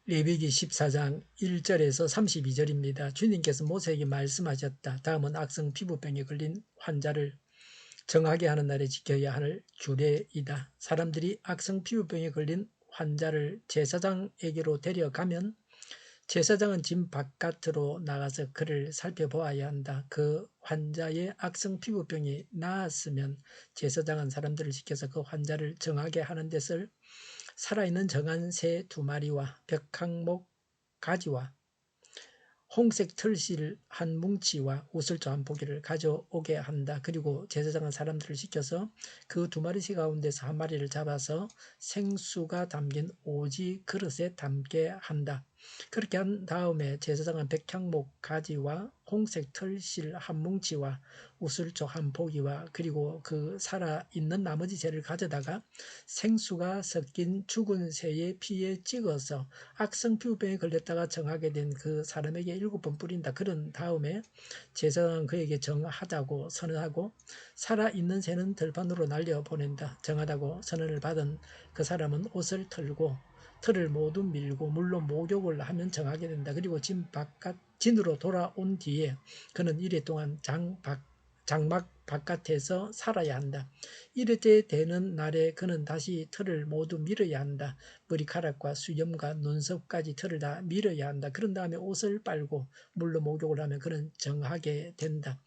레위기 14장 1절에서 32절입니다. 주님께서 모세에게 말씀하셨다. 다음은 악성 피부병에 걸린 환자를 정하게 하는 날에 지켜야 할 규례이다. 사람들이 악성 피부병에 걸린 환자를 제사장에게로 데려가면 제사장은 집 바깥으로 나가서 그를 살펴보아야 한다. 그 환자의 악성 피부병이 나았으면 제사장은 사람들을 시켜서 그 환자를 정하게 하는 데서 살아있는 정한 새 2마리와 벽항목 가지와 홍색 털실 한 뭉치와 우슬조 한 포기를 가져오게 한다. 그리고 제사장은 사람들을 시켜서 그 2마리 새 가운데서 한 마리를 잡아서 생수가 담긴 오지 그릇에 담게 한다. 그렇게 한 다음에 제사장은 백향목 가지와 홍색 털실 한 뭉치와 우슬조 한 포기와 그리고 그 살아있는 나머지 새를 가져다가 생수가 섞인 죽은 새의 피에 찍어서 악성 피부병에 걸렸다가 정하게 된 그 사람에게 7번 뿌린다. 그런 다음에 제사장은 그에게 정하다고 선언하고 살아있는 새는 들판으로 날려보낸다. 정하다고 선언을 받은 그 사람은 옷을 털고 털을 모두 밀고 물로 목욕을 하면 정하게 된다. 그리고 진으로 돌아온 뒤에 그는 이래 동안 장막 바깥에서 살아야 한다. 이렇게 되는 날에 그는 다시 털을 모두 밀어야 한다. 머리카락과 수염과 눈썹까지 털을 다 밀어야 한다. 그런 다음에 옷을 빨고 물로 목욕을 하면 그는 정하게 된다.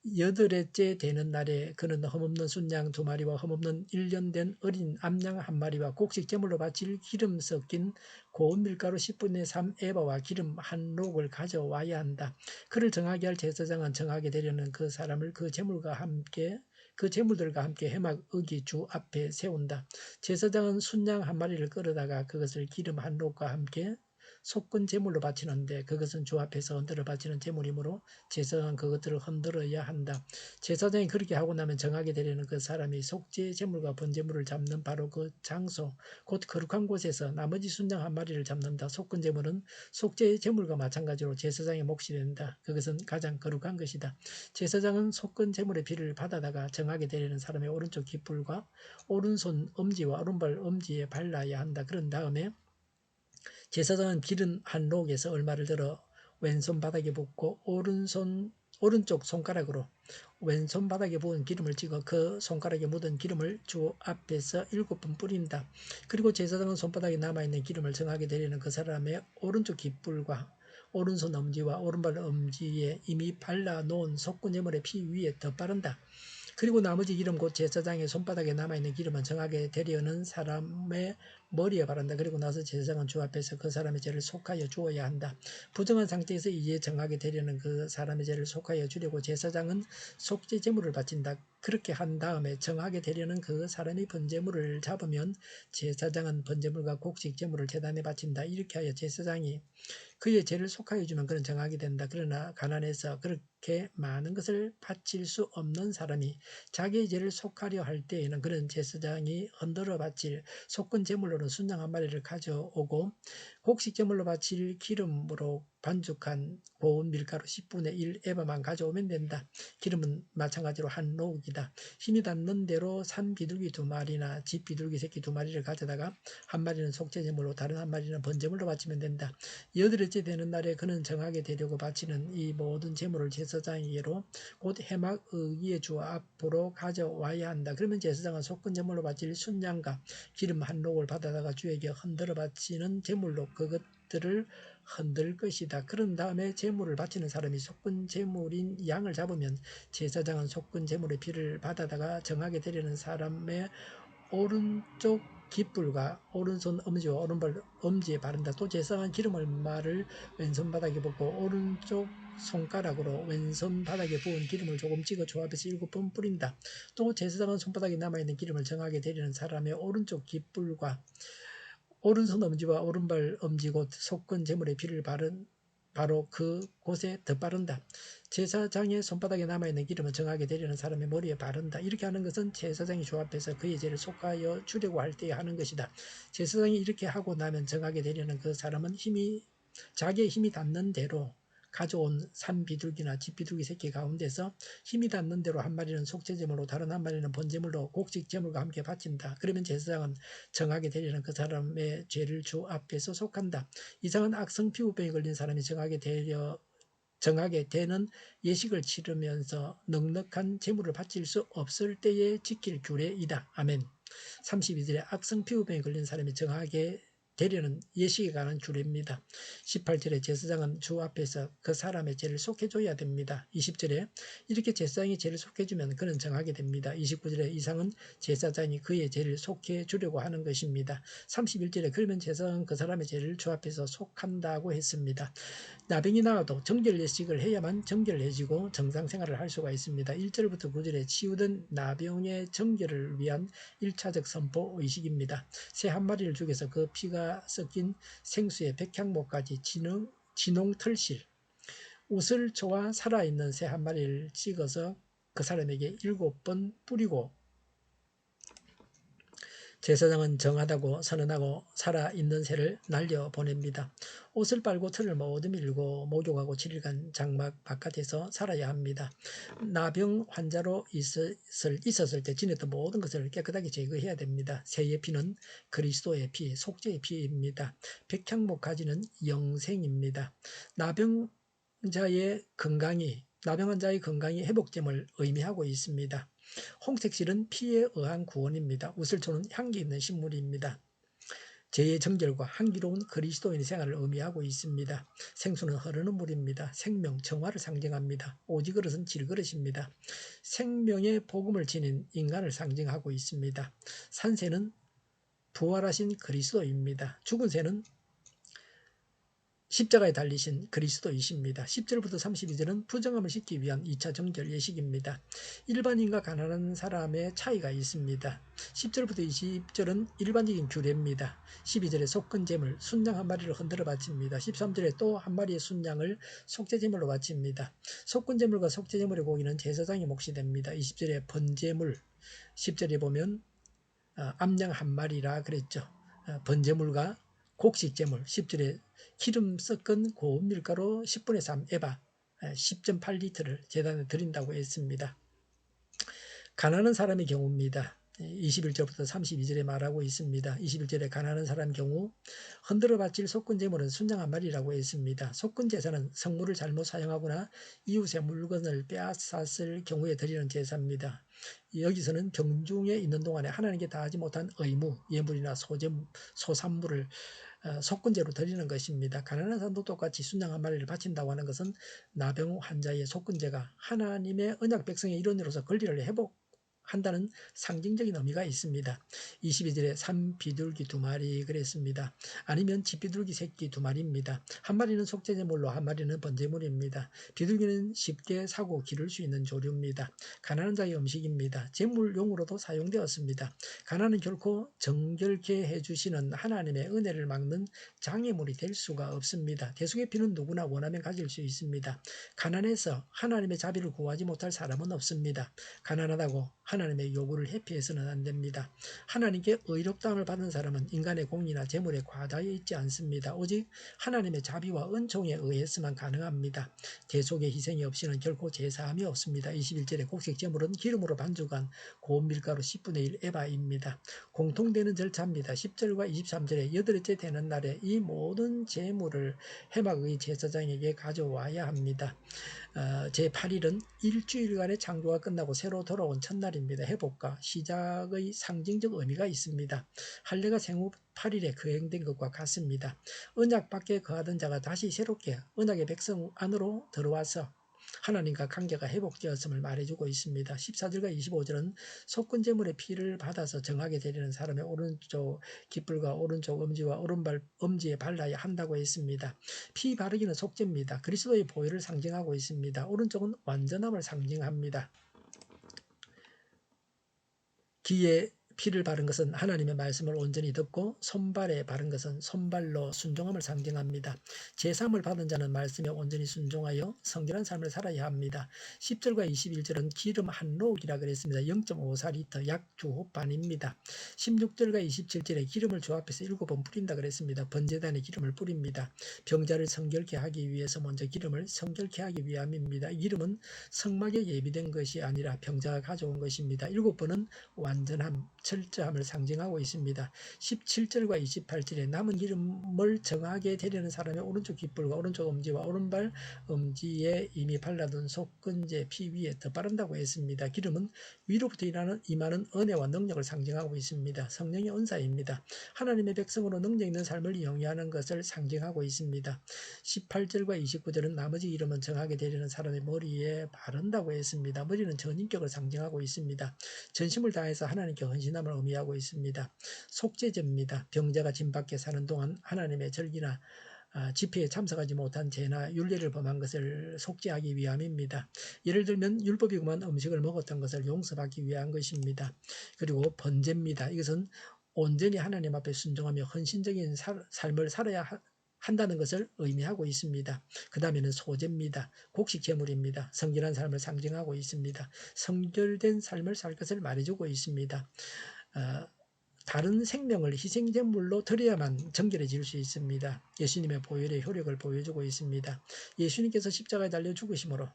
8일째 되는 날에 그는 흠없는 순양 2마리와 흠없는 1년 된 어린 암양 1마리와 곡식 제물로 바칠 기름 섞인 고운 밀가루 10분의 3 에바와 기름 한 록을 가져와야 한다. 그를 정하게 할 제사장은 정하게 되려는 그 사람을 그 제물들과 함께 해막 어기 주 앞에 세운다. 제사장은 순양 1마리를 끌어다가 그것을 기름 한 록과 함께 속건 제물로 바치는데 그것은 주 앞에서 흔들어 바치는 제물이므로 제사장은 그것들을 흔들어야 한다. 제사장이 그렇게 하고 나면 정하게 되려는 그 사람이 속죄 제물과 번제물을 잡는 바로 그 장소 곧 거룩한 곳에서 나머지 순양 1마리를 잡는다. 속건 제물은 속죄 제물과 마찬가지로 제사장의 몫이 된다. 그것은 가장 거룩한 것이다. 제사장은 속건 제물의 피를 받아다가 정하게 되려는 사람의 오른쪽 깃불과 오른손 엄지와 오른발 엄지에 발라야 한다. 그런 다음에 제사장은 기름 한 록에서 얼마를 들어 왼손 바닥에 붓고 오른쪽 손가락으로 왼손 바닥에 부은 기름을 찍어 그 손가락에 묻은 기름을 주 앞에서 7번 뿌린다. 그리고 제사장은 손바닥에 남아있는 기름을 정하게 되려는 그 사람의 오른쪽 깃불과 오른손 엄지와 오른발 엄지에 이미 발라놓은 속건 제물의 피 위에 덧바른다. 그리고 나머지 기름 곧 제사장의 손바닥에 남아있는 기름은 정하게 되려는 사람의 머리에 바른다. 그리고 나서 제사장은 주 앞에서 그 사람의 죄를 속하여 주어야 한다. 부정한 상태에서 이제 정하게 되려는 그 사람의 죄를 속하여 주려고 제사장은 속죄 제물을 바친다. 그렇게 한 다음에 정하게 되려는 그 사람이 번제물을 잡으면 제사장은 번제물과 곡식 제물을 제단에 바친다. 이렇게 하여 제사장이 그의 죄를 속하여 주면 그는 정하게 된다. 그러나 가난해서 그렇게 많은 것을 바칠 수 없는 사람이 자기의 죄를 속하려 할 때에는 그는 제사장이 흔들어 바칠 속건 제물로는 순양 1마리를 가져오고 곡식 제물로 바칠 기름으로 반죽한 고운 밀가루 10분의 1 에바만 가져오면 된다. 기름은 마찬가지로 한 록이다. 힘이 닿는 대로 산 비둘기 2마리나 집 비둘기 새끼 2마리를 가져다가 1마리는 속죄 제물로 다른 1마리는 번제물로 바치면 된다. 8일째 되는 날에 그는 정하게 되려고 바치는 이 모든 제물을 제사장에게로 곧 해막 의기의 주 앞으로 가져와야 한다. 그러면 제사장은 속건 제물로 바칠 순양과 기름 한 록을 받아다가 주에게 흔들어 바치는 제물로 그것들을 흔들 것이다. 그런 다음에 제물을 바치는 사람이 속건 제물인 양을 잡으면 제사장은 속건 제물의 피를 받아다가 정하게 되려는 사람의 오른쪽 깃불과 오른손 엄지와 오른발 엄지에 바른다. 또 제사장은 기름 얼마를 왼손 바닥에 붓고 오른쪽 손가락으로 왼손 바닥에 부은 기름을 조금 찍어 주 앞에서 7번 뿌린다. 또 제사장은 손바닥에 남아있는 기름을 정하게 되려는 사람의 오른쪽 깃불과 오른손 엄지와 오른발 엄지 곧 속건 제물의 피를 바로 그 곳에 덧바른다. 제사장의 손바닥에 남아있는 기름은 정하게 되려는 사람의 머리에 바른다. 이렇게 하는 것은 제사장이 주 앞에서 그의 죄를 속하여 주려고 할 때에 하는 것이다. 제사장이 이렇게 하고 나면 정하게 되려는 그 사람은 자기의 힘이 닿는 대로 가져온 산비둘기나 집비둘기 새끼 가운데서 힘이 닿는 대로 한 마리는 속죄제물로 다른 한 마리는 번제물로 곡식제물과 함께 바친다. 그러면 제사장은 정하게 되려는 그 사람의 죄를 주 앞에서 속한다. 이상한 악성 피부병에 걸린 사람이 정하게 되는 예식을 치르면서 넉넉한 제물을 바칠 수 없을 때에 지킬 규례이다. 아멘. 32절에 악성 피부병에 걸린 사람이 정하게 되려는 예식에 관한 규례입니다. 18절에 제사장은 주 앞에서 그 사람의 죄를 속해줘야 됩니다. 20절에 이렇게 제사장이 죄를 속해주면 그는 정하게 됩니다. 29절에 이상은 제사장이 그의 죄를 속해주려고 하는 것입니다. 31절에 그러면 제사장은 그 사람의 죄를 주 앞에서 속한다고 했습니다. 나병이 나와도 정결 예식을 해야만 정결해지고 정상생활을 할 수가 있습니다. 1절부터 9절에 치유된 나병의 정결을 위한 1차적 선포 의식입니다. 새 한 마리를 죽여서 그 피가 섞인 생수에 백향목까지 진홍털실, 우슬초와 살아있는 새 한 마리를 찍어서 그 사람에게 7번 뿌리고 제사장은 정하다고 선언하고 살아있는 새를 날려보냅니다. 옷을 빨고 털을 모두 밀고 목욕하고 7일간 장막 바깥에서 살아야 합니다. 나병 환자로 있었을 때 지냈던 모든 것을 깨끗하게 제거해야 됩니다. 새의 피는 그리스도의 피, 속죄의 피입니다. 백향목 가지는 영생입니다. 나병 환자의 건강이 회복됨을 의미하고 있습니다. 홍색실은 피에 의한 구원입니다. 우슬초는 향기 있는 식물입니다. 죄의 정결과 향기로운 그리스도인의 생활을 의미하고 있습니다. 생수는 흐르는 물입니다. 생명, 정화를 상징합니다. 오지그릇은 질그릇입니다. 생명의 복음을 지닌 인간을 상징하고 있습니다. 산새는 부활하신 그리스도입니다. 죽은 새는 십자가에 달리신 그리스도이십니다. 10절부터 32절은 부정함을 씻기 위한 2차 정결 예식입니다. 일반인과 가난한 사람의 차이가 있습니다. 10절부터 20절은 일반적인 규례입니다. 12절에 속건 제물, 순양 한 마리를 흔들어 바칩니다. 13절에 또 한 마리의 순양을 속죄제물로 바칩니다. 속건 제물과 속죄제물의 고기는 제사장의 몫이 됩니다. 20절에 번제물, 10절에 보면 암양 한 마리라 그랬죠. 번제물과 곡식제물, 10절에 기름 섞은 고운 밀가루 10분의 3 에바 10.8리터를 제단에 드린다고 했습니다. 가난한 사람의 경우입니다. 21절부터 32절에 말하고 있습니다. 21절에 가난한 사람 경우 흔들어 바칠 속건 제물은 순양 한 마리라고 했습니다. 속건 제사는 성물을 잘못 사용하거나 이웃의 물건을 빼앗았을 경우에 드리는 제사입니다. 여기서는 경중에 있는 동안에 하나님께 다하지 못한 의무, 예물이나 소산물을 속건제로 드리는 것입니다. 가난한 사람도 똑같이 순양 한 마리를 바친다고 하는 것은 나병 환자의 속건제가 하나님의 언약 백성의 일원으로서 권리를 회복한다는 상징적인 의미가 있습니다. 22절에 산비둘기 2마리 그랬습니다. 아니면 집비둘기 새끼 2마리입니다. 한 마리는 속죄제물로 한 마리는 번제물입니다. 비둘기는 쉽게 사고 기를 수 있는 조류입니다. 가난한 자의 음식입니다. 제물용으로도 사용되었습니다. 가난은 결코 정결케 해주시는 하나님의 은혜를 막는 장애물이 될 수가 없습니다. 대속의 피는 누구나 원하면 가질 수 있습니다. 가난해서 하나님의 자비를 구하지 못할 사람은 없습니다. 가난하다고 하나님의 요구를 회피해서는 안 됩니다. 하나님께 의롭다함을 받은 사람은 인간의 공의나 재물에 과다해 있지 않습니다. 오직 하나님의 자비와 은총에 의해서만 가능합니다. 대속의 희생이 없이는 결코 제사함이 없습니다. 21절에 곡식 제물은 기름으로 반죽한 고운 밀가루 10분의 1 에바입니다. 공통되는 절차입니다. 10절과 23절에 8일째 되는 날에 이 모든 제물을 해막의 제사장에게 가져와야 합니다. 제8일은 일주일간의 창조가 끝나고 새로 돌아온 첫날입니다. 회복과 시작의 상징적 의미가 있습니다. 할례가 생후 8일에 거행된 것과 같습니다. 언약 밖에 거하던 자가 다시 새롭게 언약의 백성 안으로 들어와서 하나님과 관계가 회복되었음을 말해주고 있습니다. 14절과 25절은 속건제물의 피를 받아서 정하게 되려는 사람의 오른쪽 깃불과 오른쪽 엄지와 오른발 엄지에 발라야 한다고 했습니다. 피 바르기는 속죄입니다. 그리스도의 보혈을 상징하고 있습니다. 오른쪽은 완전함을 상징합니다. 귀에 피를 바른 것은 하나님의 말씀을 온전히 듣고 손발에 바른 것은 손발로 순종함을 상징합니다. 제3을 받은 자는 말씀에 온전히 순종하여 성결한 삶을 살아야 합니다. 10절과 21절은 기름 한 록이라 그랬습니다. 0.54리터 약 주 반입니다. 16절과 27절에 기름을 주 앞에서 7번 뿌린다 그랬습니다. 번제단에 기름을 뿌립니다. 병자를 성결케 하기 위해서 먼저 기름을 성결케 하기 위함입니다. 이 기름은 성막에 예비된 것이 아니라 병자가 가져온 것입니다. 7번은 완전함, 철저함을 상징하고 있습니다. 17절과 28절에 남은 기름을 정하게 되려는 사람의 오른쪽 깃불과 오른쪽 엄지와 오른발 엄지에 이미 발라둔 속건제 피 위에 더 바른다고 했습니다. 기름은 위로부터 임하는 은혜와 능력을 상징하고 있습니다. 성령의 은사입니다. 하나님의 백성으로 능력 있는 삶을 영위하는 것을 상징하고 있습니다. 18절과 29절은 나머지 기름은 정하게 되려는 사람의 머리에 바른다고 했습니다. 머리는 전인격을 상징하고 있습니다. 전심을 다해서 하나님께 헌신함을 의미하고 있습니다. 속죄제입니다. 병자가 진 밖에 사는 동안 하나님의 절기나 집회에 참석하지 못한 죄나 율례를 범한 것을 속죄하기 위함입니다. 예를 들면 율법이 금한 음식을 먹었던 것을 용서받기 위한 것입니다. 그리고 번제입니다. 이것은 온전히 하나님 앞에 순종하며 헌신적인 삶을 살아야 한다는 것을 의미하고 있습니다. 그 다음에는 소제입니다. 곡식 제물입니다. 성결한 삶을 상징하고 있습니다. 성결된 삶을 살 것을 말해주고 있습니다. 다른 생명을 희생제물로 드려야만 정결해질 수 있습니다. 예수님의 보혈의 효력을 보여주고 있습니다. 예수님께서 십자가에 달려 죽으심으로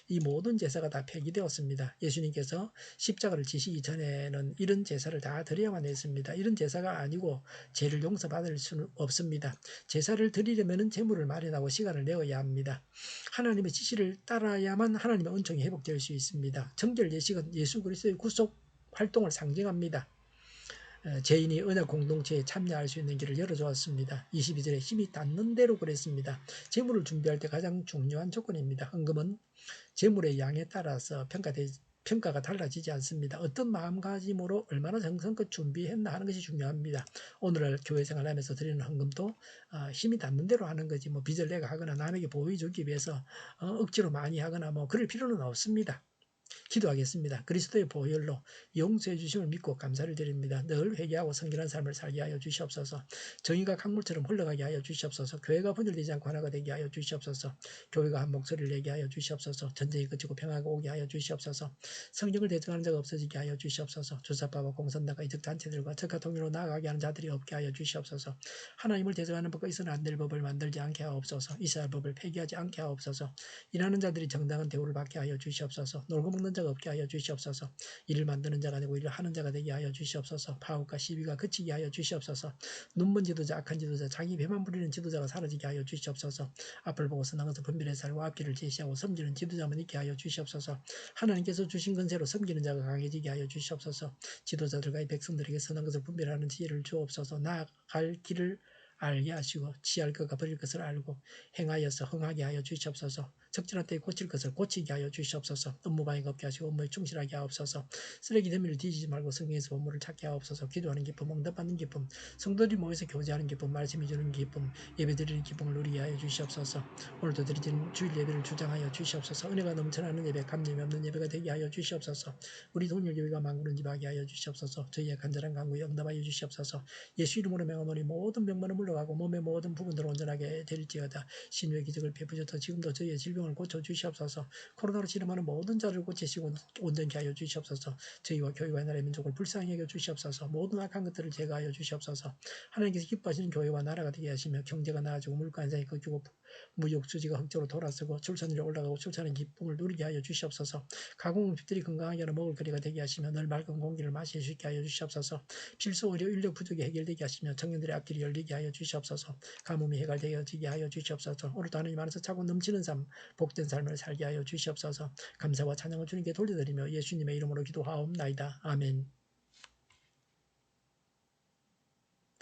이 모든 제사가 다 폐기되었습니다. 예수님께서 십자가를 지시기 전에는 이런 제사를 다 드려야만 했습니다. 이런 제사가 아니고 죄를 용서받을 수는 없습니다. 제사를 드리려면 제물을 마련하고 시간을 내어야 합니다. 하나님의 지시를 따라야만 하나님의 은총이 회복될 수 있습니다. 정결 예식은 예수 그리스도의 구속 활동을 상징합니다. 죄인이 언약 공동체에 참여할 수 있는 길을 열어주었습니다. 22절에 힘이 닿는 대로 그랬습니다. 제물을 준비할 때 가장 중요한 조건입니다. 헌금은 제물의 양에 따라서 평가가 달라지지 않습니다. 어떤 마음가짐으로 얼마나 정성껏 준비했나 하는 것이 중요합니다. 오늘날 교회 생활하면서 드리는 헌금도 힘이 닿는 대로 하는 거지 뭐 빚을 내가 하거나 남에게 보여주기 위해서 억지로 많이 하거나 뭐 그럴 필요는 없습니다. 기도하겠습니다. 그리스도의 보혈로 용서해 주심을 믿고 감사를 드립니다. 늘 회개하고 성결한 삶을 살게 하여 주시옵소서. 정의가 강물처럼 흘러가게 하여 주시옵소서. 교회가 분열되지 않고 하나가 되게 하여 주시옵소서. 교회가 한 목소리를 내게 하여 주시옵소서. 전쟁이 그치고 평화가 오게 하여 주시옵소서. 성령을 대적하는 자가 없어지게 하여 주시옵소서. 주사파와 공산당과 이적 단체들과 적화 통일로 나아가게 하는 자들이 없게 하여 주시옵소서. 하나님을 대적하는 법과 있어는 안 될 법을 만들지 않게 하옵소서. 이스라엘 법을 폐기하지 않게 하옵소서. 일하는 자들이 정당한 대우를 받게 하여 주시옵소서. 놀고 먹는 자가 없게 하여 주시옵소서. 일을 만드는 자가 아니고 일을 하는 자가 되게 하여 주시옵소서. 파업과 시비가 그치게 하여 주시옵소서. 눈먼 지도자, 악한 지도자, 자기 배만 부리는 지도자가 사라지게 하여 주시옵소서. 앞을 보고서 나가서 분별해 살고 앞길을 제시하고 섬기는 지도자만 있게 하여 주시옵소서. 하나님께서 주신 건세로 섬기는 자가 강해지게 하여 주시옵소서. 지도자들과 이 백성들에게 선한 것을 분별하는 지혜를 주옵소서. 나아갈 길을 알게 하시고 취할 것과 버릴 것을 알고 행하여서 흥하게 하여 주시옵소서. 적절한 때에 고칠 것을 고치게 하여 주시옵소서. 업무방해가 없게 하시고 업무에 충실하게 하옵소서. 쓰레기 더미를 뒤지지 말고 성경에서 본물을 찾게 하옵소서. 기도하는 기쁨, 응답받는 기쁨, 성도들이 모여서 교제하는 기쁨, 말씀해 주는 기쁨, 예배드리는 기쁨을 누리게 하여 주시옵소서. 오늘도 드리는 주일 예배를 주장하여 주시옵소서. 은혜가 넘쳐나는 예배, 감림이 없는 예배가 되게 하여 주시옵소서. 우리 동일교회가 만구는 집하게 하여 주시옵소서. 저희의 간절한 간구에 응답하여 주시옵소서. 예수 이름으로 명하노니 모든 병만은 물러가고 몸의 모든 부분들을 온전하게 될지어다. 신유의 기적을 베푸셔서 지금도 저희의 질병을 고쳐주시옵소서. 코로나로 치료하는 모든 자를 고치시고 온전케 하여 주시옵소서. 저희와 교회와 나라의 민족을 불쌍히 여겨 주시옵소서. 모든 악한 것들을 제거하여 주시옵소서. 하나님께서 기뻐하시는 교회와 나라가 되게 하시며 경제가 나아지고 물가 안상이 걷히고 무역 수지가 흑조로 돌아서고 출산율이 올라가고 출산의 기쁨을 누리게 하여 주시옵소서. 가공업체들이 건강하게 하는 먹을 거리가 되게 하시며 늘 맑은 공기를 마실 수 있게 하여 주시옵소서. 필수 의료 인력 부족이 해결되게 하시며 청년들의 앞길이 열리게 하여 주시옵소서. 가뭄이 해결되어지게 하여 주시옵소서. 오늘도 하나님 안에서 차고 넘치는 삶, 복된 삶을 살게 하여 주시옵소서. 감사와 찬양을 주님께 돌려드리며 예수님의 이름으로 기도하옵나이다. 아멘.